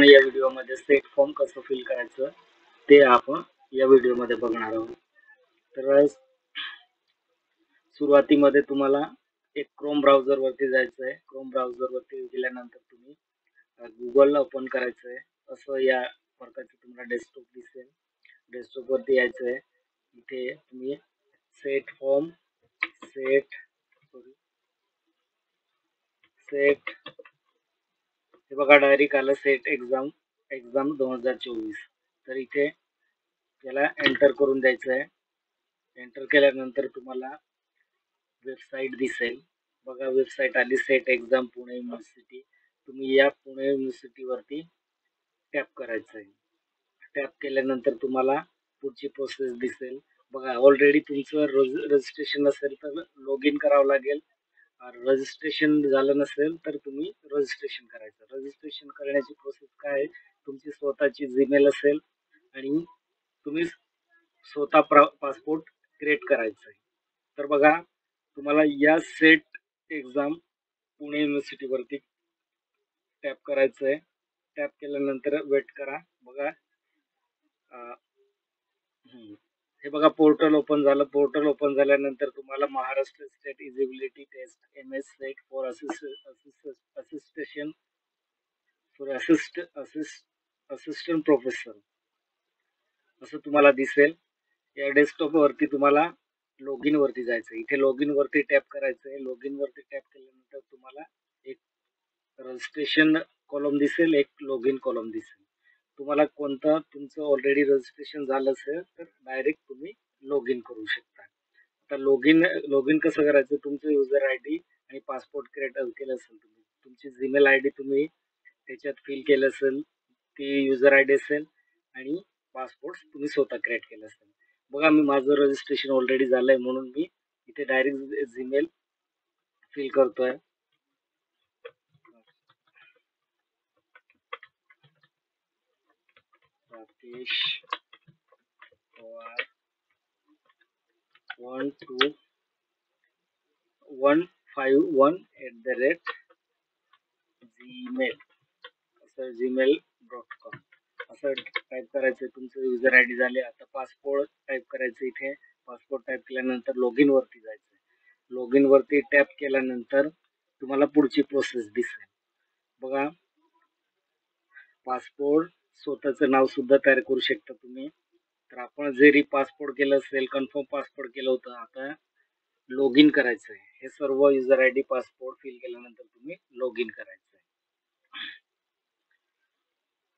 आपण या व्हिडिओमध्ये सेट फॉर्म कसं फिल करायचं ते आपण या व्हिडिओमध्ये बघणार आहोत. तर सुरुवातीमध्ये तुम्हाला एक क्रोम ब्राउझर वरती जायचं आहे. क्रोम ब्राउझर वरती गेल्यानंतर तुम्ही गुगल ओपन करायचं आहे. असं या प्रकारचं तुम्हाला डेस्कटॉप दिसेल. डेस्कटॉप वरती यायचं आहे. इथे तुम्ही सेट हे बघा डायरेक्ट आलं सेट एक्झाम 2024. तर इथे याला एंटर करून द्यायचं आहे. एंटर केल्यानंतर तुम्हाला वेबसाईट दिसेल. बघा वेबसाईट आली सेट एक्झाम पुणे युनिव्हर्सिटी. तुम्ही या पुणे युनिव्हर्सिटी वरती टॅप करायचं आहे. टॅप केल्यानंतर तुम्हाला पुढची प्रोसेस दिसेल. बघा ऑलरेडी तुमचं रजिस्ट्रेशन असेल तर लॉग इन करावं लागेल. रजिस्ट्रेशन झालं नसेल तर तुम्ही रजिस्ट्रेशन करायचं. रजिस्ट्रेशन करण्याची प्रोसेस काय आहे, तुमची स्वतःची जीमेल असेल आणि तुम्ही स्वतः पासपोर्ट क्रिएट करायचं आहे. तर बघा तुम्हाला या सेट एक्झाम पुणे युनिव्हर्सिटी वरती टॅप करायचं आहे. टॅप केल्यानंतर वेट करा. बघा हे बघा पोर्टल ओपन झालं. पोर्टल ओपन झाल्यानंतर तुम्हाला Maharashtra state eligibility test MS SET for assistant professor असं तुम्हाला दिसेल. या डेस्कटॉप वरती तुम्हाला लॉग इन वरती जायचं. इथे लॉग इन वरती टॅप करायचं आहे. लॉग इन वरती टॅप केल्यानंतर तुम्हाला एक रजिस्ट्रेशन कॉलम दिसेल, एक लॉग इन कॉलम दिसेल. तुम्हाला कोणतं तुमचं ऑलरेडी रजिस्ट्रेशन झालं असेल तर डायरेक्ट तुम्ही लॉग इन करू शकता. आता लॉग इन कसं करायचं, तुमचं युजर ID आणि पासपोर्ट क्रिएट केलं असेल तुम्ही, तुमची जीमेल ID तुम्ही त्याच्यात फिल केलं असेल, ती युजर ID असेल आणि पासपोर्ट तुम्ही स्वतः क्रिएट केलं असेल. बघा मी माझं रजिस्ट्रेशन ऑलरेडी झालंय म्हणून मी इथे डायरेक्ट जीमेल फिल करतोय. राकेश पवार 121@gmail असं gmail.com असं टाईप करायचं. तुमचं युजर ID झाले. आता पासपोर्ट टाईप करायचं. इथे पासपोर्ट टाईप केल्यानंतर लॉग इन वरती जायचं. लॉग इन वरती टॅप केल्यानंतर तुम्हाला पुढची प्रोसेस दिसेल. बघा पासपोर्ट स्वतःचं नाव सुद्धा तयार करू शकता तुम्ही. तर आपण जरी पासपोर्ट केलं असेल, कन्फर्म पासपोर्ट केलं होतं, आता लॉग इन करायचं आहे. हे सर्व युजर ID पासपोर्ट फिल केल्यानंतर तुम्ही लॉग इन करायचं आहे.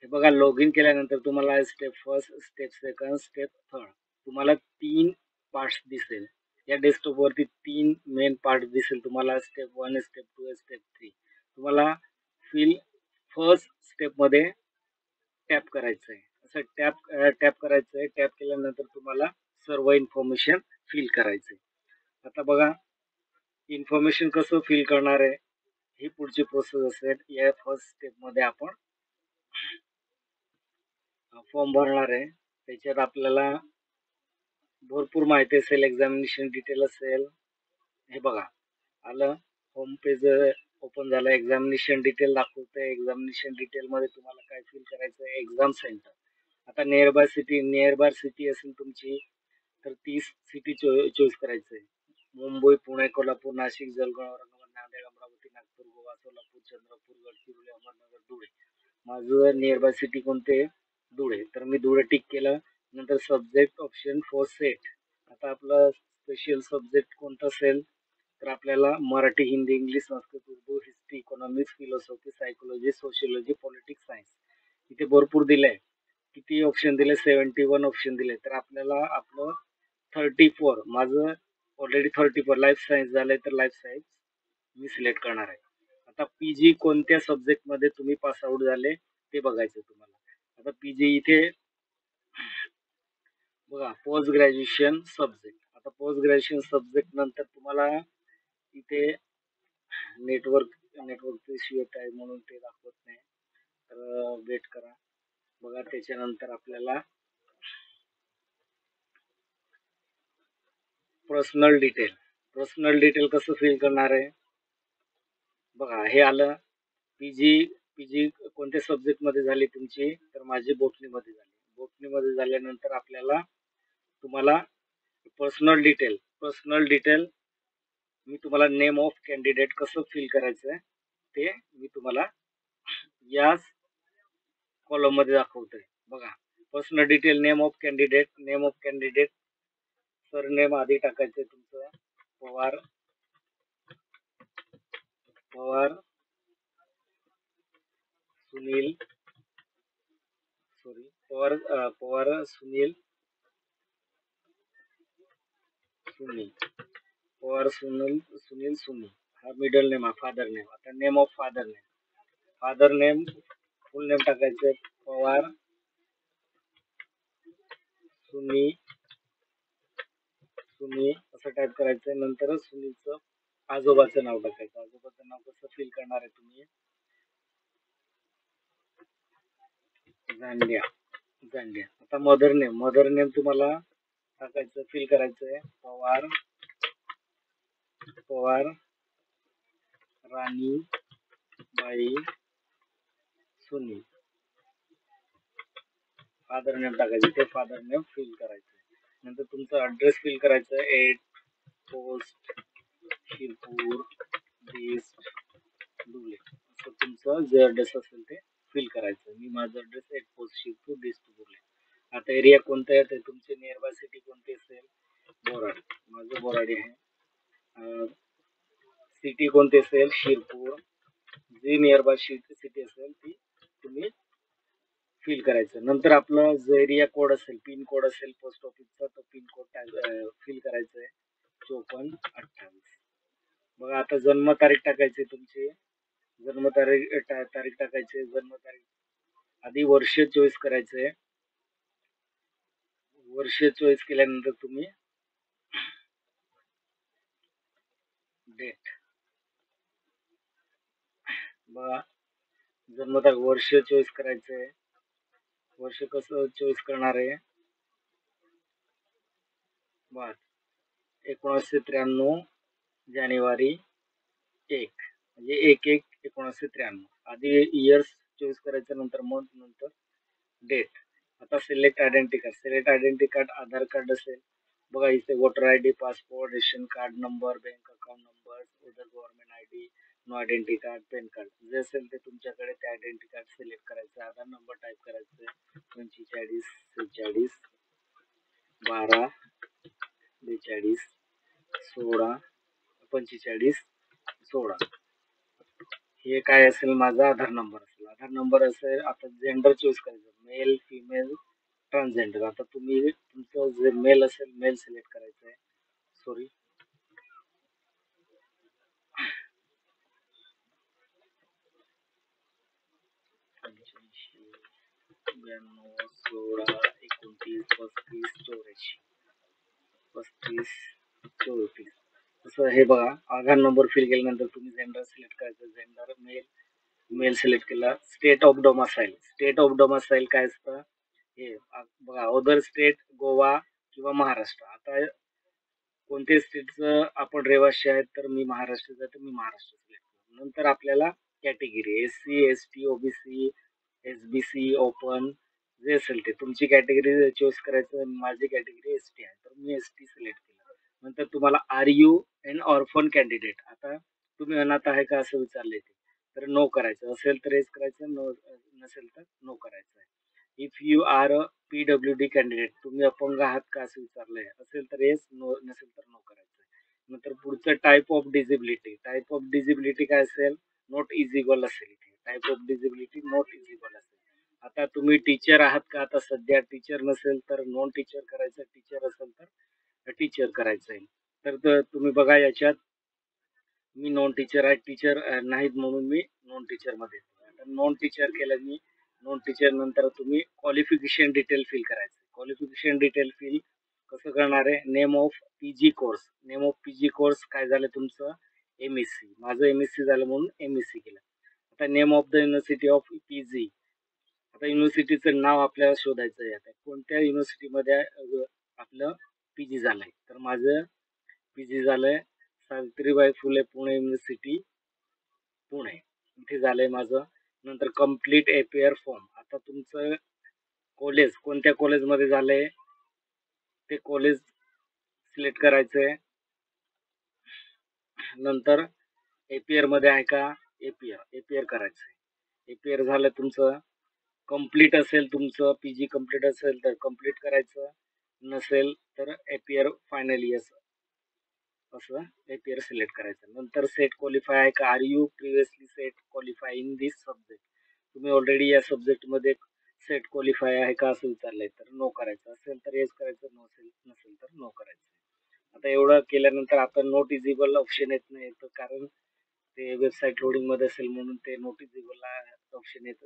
हे बघा लॉग इन केल्यानंतर तुम्हाला step first, step second, step third तुम्हाला 3 पार्ट्स दिसेल. या डेस्कटॉप वरती 3 मेन पार्ट दिसेल तुम्हाला. Step 1, step 2, step 3. तुम्हाला फिल फर्स्ट स्टेप मध्ये टॅप करायचं आहे. असं टॅप करायचं आहे. टॅप केल्यानंतर तुम्हाला सर्व इन्फॉर्मेशन फिल करायचं आहे. आता बघा इन्फॉर्मेशन कसं फिल करणार आहे ही पुढची प्रोसेस असेल. या फर्स्ट स्टेप मध्ये आपण फॉर्म भरणार आहे. त्याच्यात आपल्याला भरपूर माहिती असेल, एक्झामिनेशन डिटेल असेल. हे बघा आलं, होम पेज ओपन झालं. एक्झामिनेशन डिटेल दाखवतंय. एक्झामिनेशन डिटेल मध्ये तुम्हाला काय फिल करायचं आहे, एक्झाम सेंटर. आता नियरबाय सिटी असेल तुमची तर ती सिटी चूज करायचं आहे. मुंबई, पुणे, कोल्हापूर, नाशिक, जळगाव, औरंगाबाद, नांदेड, अमरावती, नागपूर, गोवा, सोलापूर, चंद्रपूर, गडचिरोली, अहमदनगर, धुळे. माझं नियरबाय सिटी कोणते, धुळे. तर मी धुळे टिक केलं. नंतर सब्जेक्ट ऑप्शन फॉर सेट. आता आपला स्पेशल सब्जेक्ट कोणता असेल तर आपल्याला Marathi, Hindi, English, Sanskrit, Urdu, history, economics, philosophy, psychology, sociology, politics, science. इथे भरपूर दिलंय. किती ऑप्शन दिले, 71 ऑप्शन दिले. तर आपल्याला आपलं 34, माझं ऑलरेडी 34 लाईफ सायन्स झालंय तर लाईफ सायन्स मी सिलेक्ट करणार आहे. आता PG कोणत्या सब्जेक्ट मध्ये तुम्ही पास आउट झाले ते बघायचं तुम्हाला. आता PG इथे बघा पोस्ट ग्रॅज्युएशन सब्जेक्ट. आता पोस्ट ग्रॅज्युएशन सब्जेक्ट नंतर तुम्हाला इथे नेटवर्क इश्यू येत आहे म्हणून ते दाखवत नाही. तर वेट करा. बघा त्याच्यानंतर आपल्याला पर्सनल डिटेल कसं फिल करणार आहे. बघा हे आलं. PG पीजी कोणत्या सब्जेक्ट मध्ये झाली तुमची, तर माझी बोटनी मध्ये झाली. बोटनी मध्ये झाल्यानंतर तुम्हाला पर्सनल डिटेल मी तुम्हाला नेम ऑफ कॅन्डिडेट कसं फिल करायचं ते मी तुम्हाला या कॉलम मध्ये दाखवतोय. बघा, personal detail, name of candidate, surname आधी टाकायचंय तुमचं, पवार सुनील, पवार सुनील सुनी, हा मिडल नेम हा फादर नेम. आता name of father name full name टाकायचं पवार सुनी असं टाईप करायचं. नंतर सुनीलचं आजोबाचं नाव टाकायचं. आजोबाचं नाव कसं फिल करणार आहे तुम्ही, जांड्या. आता मदर नेम तुम्हाला टाकायचं, फिल करायचंय पवार राणी बाई सुनी. फादर नेम टाकायचं, ते फादर नेम फिल करायचं. नंतर तुमचा ऍड्रेस फिल करायचं, 8 पोस्ट शिरपूर ईस्ट धुळे, असं तुमचं जे ऍड्रेस असेल ते फिल करायचं. मी माझा address 8 post Shirpur east Dhule. आता एरिया कोणता आहे, तुमचे नियर बाय सिटी कोणती असेल, बोराड, माझं बोराडी आहे. सिटी कोणती असेल, शिरपूर. जी नियर बाय सिटी असेल ती तुम्ही फिल करायचं. नंतर आपलं जो एरिया कोड असेल, पिन कोड असेल पोस्ट ऑफिसचा, तो पिन कोड फिल करायचा आहे, 5428. बघा, आता जन्मतारीख टाकायची तुमची, जन्मतारीख टाकायची. जन्मतारीख आधी वर्ष चॉईस करायचंय. वर्ष चॉईस केल्यानंतर तुम्ही डेट, बघा जन्मतारीख वर्ष चॉईस करायचंय. वर्ष कसं चॉईस करणार आहे, 1993 जानेवारी 1, म्हणजे 1/1/1993. आधी इयर्स चॉईस करायचं, नंतर मंथ, नंतर डेट. आता select identity card Aadhaar card असेल, बघा इथे voter ID, passport, ration card number, bank account number, other government ID, no identity card, PAN card जे असेल ते तुमच्याकडे ते आयडेंटिटी कार्ड सिलेक्ट करायचं. आधार नंबर टाईप करायचं, 45 46 12 42 16 45 16. हे काय असेल, माझा आधार नंबर असेल. आता जेंडर चूज करायचं, मेल फिमेल ट्रान्सजेंडर. आता तुम्ही तुमचं जे मेल असेल मेल सिलेक्ट करायचं आहे. सॉरी, ब्याण्णव 16 29 35 34. असं हे बघा, आधार नंबर फिल केल्यानंतर तुम्ही जेंडर सिलेक्ट करायचं. जेंडर मेल सिलेक्ट केला. स्टेट ऑफ डोमासाईल काय असतं हे बघा, अदर स्टेट गोवा किंवा महाराष्ट्र. आता कोणत्या स्टेटचं आपण रहिवासी आहेत, तर मी महाराष्ट्राचा, तर मी महाराष्ट्र सिलेक्ट करतो. नंतर आपल्याला category SC ST OBC SBC open जे असेल ते तुमची कॅटेगरी चूज करायचं. माझी कॅटेगरी ST आहे, तर मी ST सिलेक्ट केलं. नंतर तुम्हाला RU एन ऑर्फन कॅन्डिडेट. आता तुम्ही अनाथ आहे का असं विचारले ते, तर नो करायचं. असेल तर येस करायचं, नसेल तर नो करायचं आहे. If you are a PWD candidate, तुम्ही अपंग आहात का असं विचारलंय, असेल तर येस, नसेल तर नो करायचं. नंतर पुढचं टाईप ऑफ डिझिबिलिटी काय असेल, नॉट इजिबल असेल. टाईप ऑफ डिझिबिलिटी नॉट इजिबल असेल. आता तुम्ही टीचर आहात का, आता सध्या टीचर नसेल तर नॉन टीचर करायचं, टीचर असेल तर टीचर करायचं आहे. तर तुम्ही बघा, याच्यात मी नॉन टीचर आहे, टीचर नाहीत म्हणून मी नॉन टीचर मध्ये. नॉन टीचर केलं मी. नॉन टीचर नंतर तुम्ही क्वालिफिकेशन डिटेल फिल करायचं. क्वालिफिकेशन डिटेल फिल कसं करणार आहे, नेम ऑफ पीजी कोर्स काय झालं तुमचं, MSc. माझं MSc झालं म्हणून MSc केलं. आता name of the university of PG. आता युनिव्हर्सिटीचं नाव आपल्याला शोधायचं आहे. आता कोणत्या युनिव्हर्सिटीमध्ये आपलं PG झालंय, तर माझं PG झालंय सावित्रीबाई फुले पुणे युनिव्हर्सिटी पुणे, इथे झालंय माझं. नंतर कंप्लीट एपीआर फॉर्म. आता तुमचं कॉलेज कोणत्या कॉलेजमध्ये झालंय ते कॉलेज सिलेक्ट करायचंय. नंतर एपीआर मध्ये आहे का, एपीआर करायचंय. एपीआर झालं तुमचं. कंप्लीट असेल तुमचं पीजी कंप्लीट असेल तर कंप्लीट करायचं, नसेल तर एपीआर फायनल इयर असं एपीआर सिलेक्ट करायचं. नंतर सेट क्वालिफाय आहे का, are you previously SET qualify in this subject. तुम्ही ऑलरेडी या सब्जेक्ट मध्ये सेट क्वालिफाय आहे का असं विचारलंय तर नो करायचं. असेल तर येस करायचं, नसेल तर नो करायचं. आता एवढं केल्यानंतर आता नोट इजिबल ऑप्शन येत नाही, कारण ते वेबसाईट लोडिंग मध्ये असेल म्हणून ते नोट इजिबल ऑप्शन येत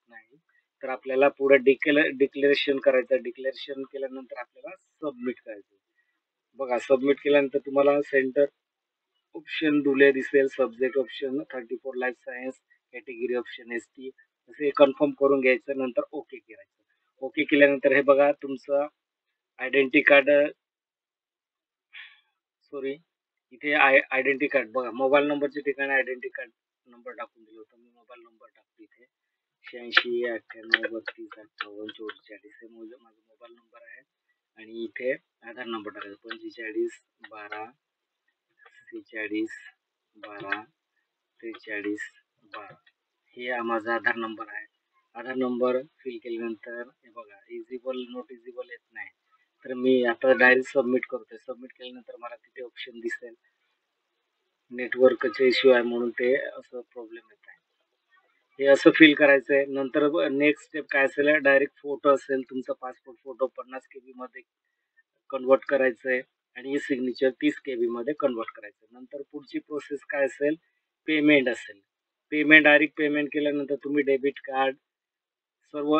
नाही. तर आपल्याला पुढे डिक्लेरेशन करायचं. डिक्लेरेशन केल्यानंतर आपल्याला सबमिट करायचं. बघा सबमिट केल्यानंतर तुम्हाला सेंटर ऑप्शन दुले दिसेल, subject option 34 life science, category option ST, असे कन्फर्म करून घ्यायचं. नंतर ओके करायचं. ओके केल्यानंतर हे बघा तुमचं आयडेंटिटी कार्ड, सॉरी इथे आयडेंटिटी कार्ड बघा, मोबाईल नंबरच्या ठिकाणी आयडेंटिटी कार्ड नंबर टाकून दिला होता. मी मोबाईल नंबर टाकतो इथे 86 98 32 58 44 हे माझा मोबाईल नंबर आहे. आणि इथे आधार नंबर टाकायचा 45 12 46 12 43 12. हे माझा आधार नंबर आहे. आधार नंबर फिल केल्यानंतर हे बघा इजिबल नोट इजिबल येत नाही, तर मी आता डायरेक्ट सबमिट करतोय. सबमिट केल्यानंतर मला तिथे ऑप्शन दिसेल नेटवर्कचे इश्यू आहे म्हणून ते असं प्रॉब्लेम येत आहे. हे असं फिल करायचं आहे. नंतर नेक्स्ट स्टेप काय असेल, डायरेक्ट फोटो असेल तुमचा पासपोर्ट फोटो 50 KB मध्ये कन्वर्ट करायचं आहे आणि सिग्नेचर 30 KB मध्ये कन्वर्ट करायचं. नंतर पुढची प्रोसेस काय असेल, पेमेंट असेल. पेमेंट डायरेक्ट पेमेंट केल्यानंतर तुम्ही डेबिट कार्ड सर्व